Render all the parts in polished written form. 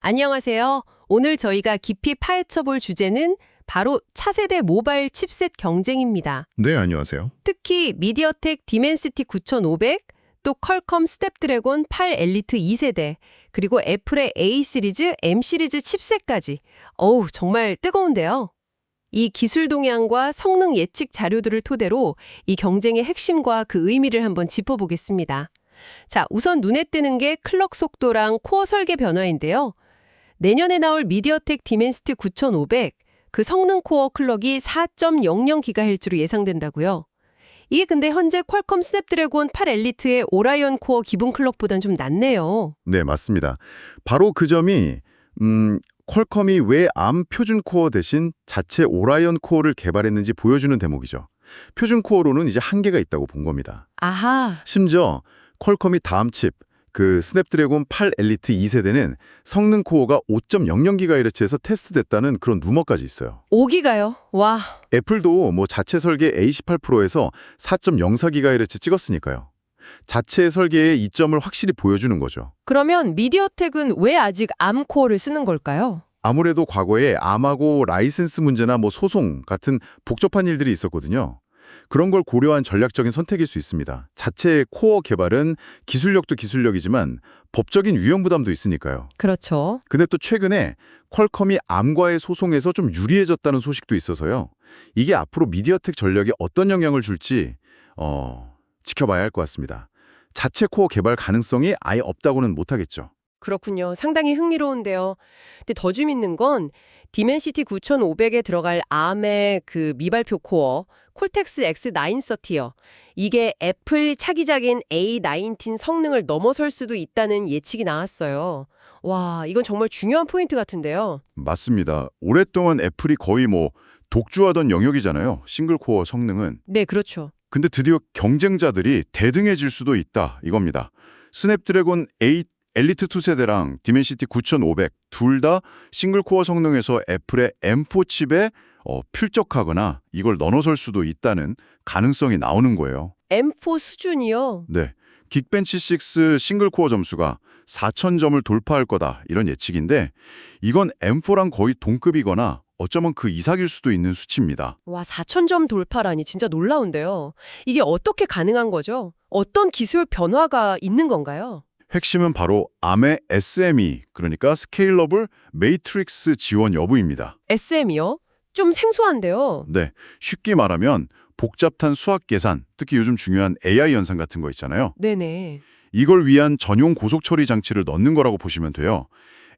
안녕하세요. 오늘 저희가 깊이 파헤쳐 볼 주제는 바로 차세대 모바일 칩셋 경쟁입니다. 네, 안녕하세요. 특히 미디어텍 디멘시티 9500, 또 퀄컴 스냅드래곤 8 엘리트 2세대, 그리고 애플의 A 시리즈, M 시리즈 칩셋까지. 어우, 정말 뜨거운데요. 이 기술 동향과 성능 예측 자료들을 토대로 이 경쟁의 핵심과 그 의미를 한번 짚어보겠습니다. 자, 우선 눈에 띄는 게 클럭 속도랑 코어 설계 변화인데요. 내년에 나올 미디어텍 디멘시티 9500, 그 성능 코어 클럭이 4.00GHz로 예상된다고요. 이게 근데 현재 퀄컴 스냅드래곤 8 엘리트의 오라이언 코어 기본 클럭보단 좀 낮네요. 네, 맞습니다. 바로 그 점이 퀄컴이 왜 ARM 표준 코어 대신 자체 오라이언 코어를 개발했는지 보여주는 대목이죠. 표준 코어로는 이제 한계가 있다고 본 겁니다. 아하, 심지어 퀄컴이 다음 칩, 그 스냅드래곤 8 엘리트 2세대는 성능 코어가 5.00GHz에서 테스트됐다는 그런 루머까지 있어요. 5기가요? 와, 애플도 자체 설계 A18 프로에서 4.04GHz 찍었으니까요. 자체 설계의 이점을 확실히 보여주는 거죠. 그러면 미디어텍은 왜 아직 ARM 코어를 쓰는 걸까요? 아무래도 과거에 암하고 라이센스 문제나 소송 같은 복잡한 일들이 있었거든요. 그런 걸 고려한 전략적인 선택일 수 있습니다. 자체 코어 개발은 기술력도 기술력이지만 법적인 위험 부담도 있으니까요. 그렇죠. 근데 또 최근에 퀄컴이 암과의 소송에서 좀 유리해졌다는 소식도 있어서요. 이게 앞으로 미디어텍 전략에 어떤 영향을 줄지 지켜봐야 할 것 같습니다. 자체 코어 개발 가능성이 아예 없다고는 못하겠죠. 그렇군요. 상당히 흥미로운데요. 근데 더 재밌는 건 디멘시티 9500에 들어갈 ARM의 그 미발표 코어, 콜텍스 X930요. 이게 애플 차기작인 A19 성능을 넘어설 수도 있다는 예측이 나왔어요. 와, 이건 정말 중요한 포인트 같은데요. 맞습니다. 오랫동안 애플이 거의 독주하던 영역이잖아요. 싱글코어 성능은. 네, 그렇죠. 근데 드디어 경쟁자들이 대등해질 수도 있다 이겁니다. 스냅드래곤 8 엘리트 2세대랑 디멘시티 9500 둘 다 싱글코어 성능에서 애플의 M4 칩에 필적하거나 이걸 넘어설 수도 있다는 가능성이 나오는 거예요. M4 수준이요? 네, 긱벤치 6 싱글코어 점수가 4,000점을 돌파할 거다 이런 예측인데 이건 M4랑 거의 동급이거나 어쩌면 그 이상일 수도 있는 수치입니다. 와, 4,000점 돌파라니 진짜 놀라운데요. 이게 어떻게 가능한 거죠? 어떤 기술 변화가 있는 건가요? 핵심은 바로 ARM의 SME, 그러니까 스케일러블 매트릭스 지원 여부입니다. SM이요? 좀 생소한데요. 네, 쉽게 말하면 복잡한 수학 계산, 특히 요즘 중요한 AI 연산 같은 거 있잖아요. 네네. 이걸 위한 전용 고속 처리 장치를 넣는 거라고 보시면 돼요.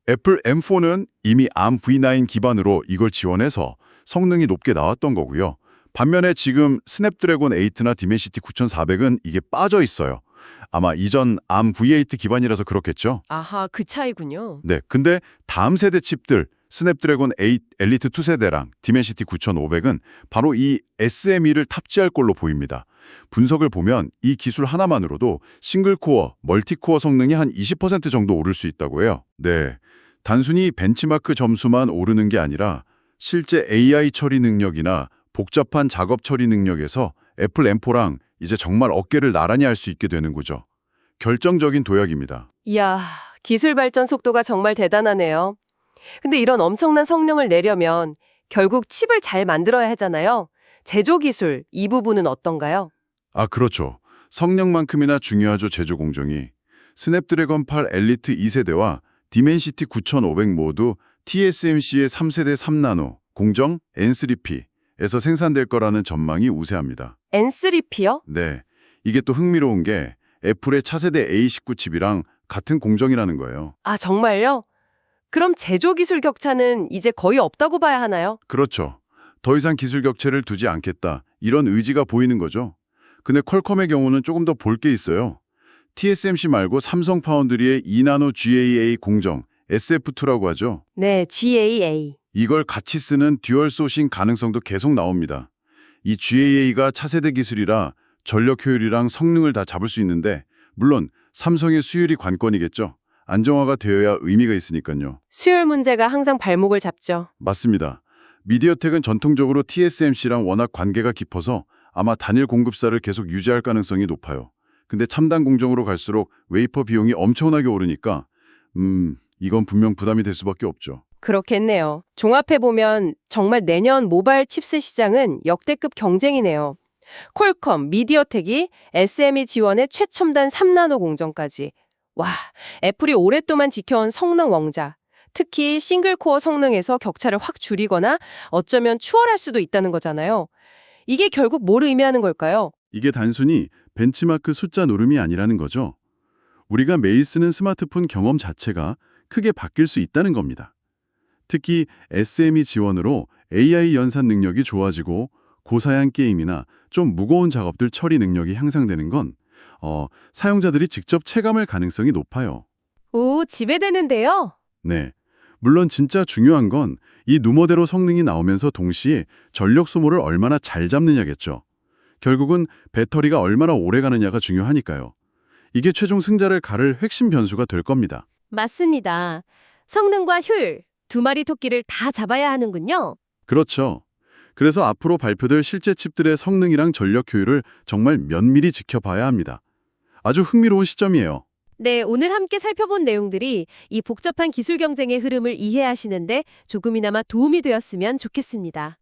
애플 M4는 이미 ARM V9 기반으로 이걸 지원해서 성능이 높게 나왔던 거고요. 반면에 지금 스냅드래곤 8나 디멘시티 9400은 이게 빠져 있어요. 아마 이전 ARM V8 기반이라서 그렇겠죠? 아하, 그 차이군요. 네, 근데 다음 세대 칩들 스냅드래곤 8 엘리트 2세대랑 디멘시티 9500은 바로 이 SME를 탑재할 걸로 보입니다. 분석을 보면 이 기술 하나만으로도 싱글코어, 멀티코어 성능이 한 20% 정도 오를 수 있다고 해요. 네, 단순히 벤치마크 점수만 오르는 게 아니라 실제 AI 처리 능력이나 복잡한 작업 처리 능력에서 애플 M4랑 이제 정말 어깨를 나란히 할 수 있게 되는 거죠. 결정적인 도약입니다. 이야, 기술 발전 속도가 정말 대단하네요. 근데 이런 엄청난 성능을 내려면 결국 칩을 잘 만들어야 하잖아요. 제조 기술, 이 부분은 어떤가요? 아, 그렇죠. 성능만큼이나 중요하죠, 제조 공정이. 스냅드래곤 8 엘리트 2세대와 디멘시티 9500 모두 TSMC의 3세대 3나노 공정 N3P에서 생산될 거라는 전망이 우세합니다. N3P요? 네, 이게 또 흥미로운 게 애플의 차세대 A19 칩이랑 같은 공정이라는 거예요. 아, 정말요? 그럼 제조 기술 격차는 이제 거의 없다고 봐야 하나요? 그렇죠. 더 이상 기술 격차를 두지 않겠다. 이런 의지가 보이는 거죠. 근데 퀄컴의 경우는 조금 더 볼 게 있어요. TSMC 말고 삼성 파운드리의 2나노 GAA 공정, SF2라고 하죠. 네, GAA. 이걸 같이 쓰는 듀얼 소싱 가능성도 계속 나옵니다. 이 GAA가 차세대 기술이라 전력 효율이랑 성능을 다 잡을 수 있는데 물론 삼성의 수율이 관건이겠죠. 안정화가 되어야 의미가 있으니까요. 수율 문제가 항상 발목을 잡죠. 맞습니다. 미디어텍은 전통적으로 TSMC랑 워낙 관계가 깊어서 아마 단일 공급사를 계속 유지할 가능성이 높아요. 근데 첨단 공정으로 갈수록 웨이퍼 비용이 엄청나게 오르니까 이건 분명 부담이 될 수밖에 없죠. 그렇겠네요. 종합해보면 정말 내년 모바일 칩셋 시장은 역대급 경쟁이네요. 퀄컴, 미디어텍이 SME 지원의 최첨단 3나노 공정까지. 와, 애플이 오랫동안 지켜온 성능 왕자. 특히 싱글코어 성능에서 격차를 확 줄이거나 어쩌면 추월할 수도 있다는 거잖아요. 이게 결국 뭘 의미하는 걸까요? 이게 단순히 벤치마크 숫자 노름이 아니라는 거죠. 우리가 매일 쓰는 스마트폰 경험 자체가 크게 바뀔 수 있다는 겁니다. 특히 SME 지원으로 AI 연산 능력이 좋아지고 고사양 게임이나 좀 무거운 작업들 처리 능력이 향상되는 건 사용자들이 직접 체감할 가능성이 높아요. 오, 지배되는데요? 네. 물론 진짜 중요한 건 이 누모대로 성능이 나오면서 동시에 전력 소모를 얼마나 잘 잡느냐겠죠. 결국은 배터리가 얼마나 오래 가느냐가 중요하니까요. 이게 최종 승자를 가를 핵심 변수가 될 겁니다. 맞습니다. 성능과 효율, 두 마리 토끼를 다 잡아야 하는군요. 그렇죠. 그래서 앞으로 발표될 실제 칩들의 성능이랑 전력 효율을 정말 면밀히 지켜봐야 합니다. 아주 흥미로운 시점이에요. 네, 오늘 함께 살펴본 내용들이 이 복잡한 기술 경쟁의 흐름을 이해하시는데 조금이나마 도움이 되었으면 좋겠습니다.